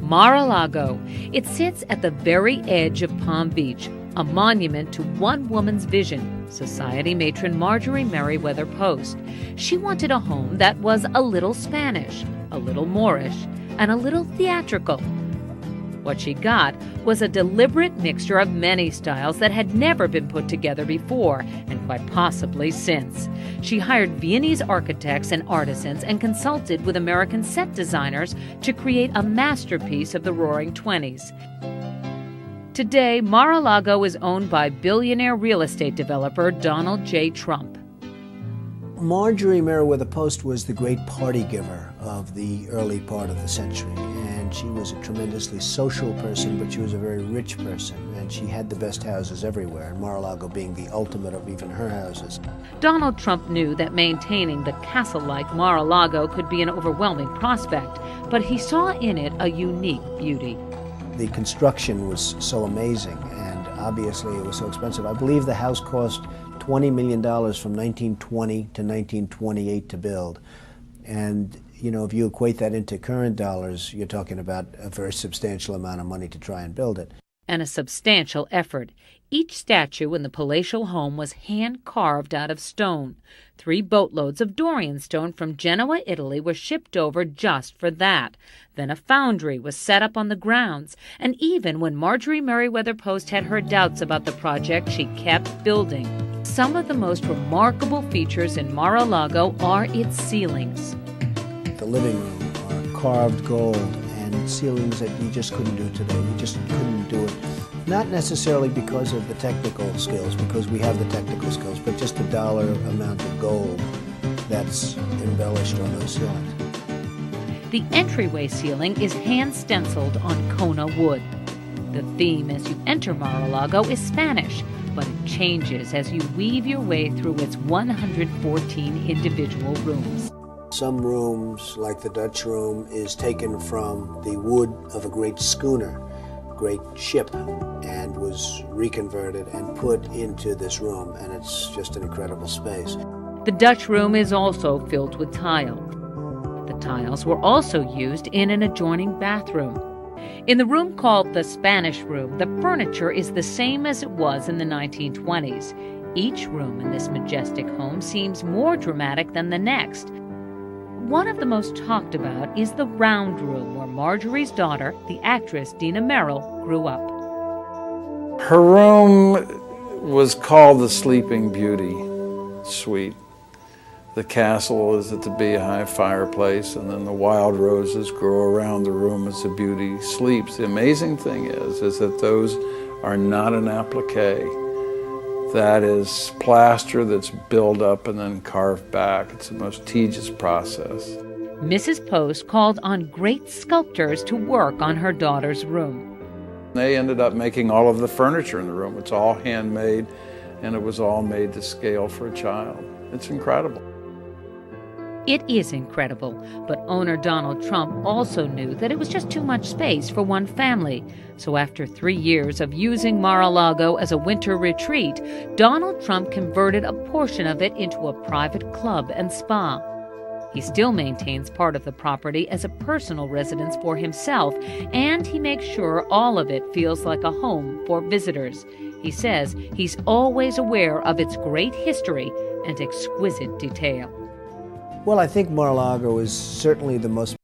Mar-a-Lago. It sits at the very edge of Palm Beach, a monument to one woman's vision, society matron Marjorie Merriweather Post. She wanted a home that was a little Spanish, a little Moorish, and a little theatrical. What she got was a deliberate mixture of many styles that had never been put together before, and quite possibly since. She hired Viennese architects and artisans and consulted with American set designers to create a masterpiece of the Roaring Twenties. Today, Mar-a-Lago is owned by billionaire real estate developer Donald J. Trump. Marjorie Merriweather Post was the great party giver of the early part of the century, and she was a tremendously social person, but she was a very rich person, and she had the best houses everywhere, and Mar-a-Lago being the ultimate of even her houses. Donald Trump knew that maintaining the castle-like Mar-a-Lago could be an overwhelming prospect, but he saw in it a unique beauty. The construction was so amazing, and obviously it was so expensive. I believe the house cost $20 million from 1920 to 1928 to build. And, you know, if you equate that into current dollars, you're talking about a very substantial amount of money to try and build it. And a substantial effort. Each statue in the palatial home was hand-carved out of stone. 3 boatloads of Dorian stone from Genoa, Italy were shipped over just for that. Then a foundry was set up on the grounds. And even when Marjorie Merriweather Post had her doubts about the project, she kept building. Some of the most remarkable features in Mar-a-Lago are its ceilings. The living room are carved gold and ceilings that you just couldn't do today. You just couldn't do it. Not necessarily because of the technical skills, because we have the technical skills, but just the dollar amount of gold that's embellished on those ceilings. The entryway ceiling is hand-stenciled on Kona wood. The theme as you enter Mar-a-Lago is Spanish, but it changes as you weave your way through its 114 individual rooms. Some rooms, like the Dutch room, is taken from the wood of a great schooner, great ship, and was reconverted and put into this room, and it's just an incredible space. The Dutch room is also filled with tile. The tiles were also used in an adjoining bathroom. In the room called the Spanish room, the furniture is the same as it was in the 1920s. Each room in this majestic home seems more dramatic than the next. One of the most talked about is the round room where Marjorie's daughter, the actress Dina Merrill, grew up. Her room was called the Sleeping Beauty Suite. The castle is at the beehive fireplace, and then the wild roses grow around the room as the beauty sleeps. The amazing thing is that those are not an applique. That is plaster that's built up and then carved back. It's the most tedious process. Mrs. Post called on great sculptors to work on her daughter's room. They ended up making all of the furniture in the room. It's all handmade, and it was all made to scale for a child. It's incredible. It is incredible, but owner Donald Trump also knew that it was just too much space for one family. So after 3 years of using Mar-a-Lago as a winter retreat, Donald Trump converted a portion of it into a private club and spa. He still maintains part of the property as a personal residence for himself, and he makes sure all of it feels like a home for visitors. He says he's always aware of its great history and exquisite detail. Well, I think Mar-a-Lago is certainly the most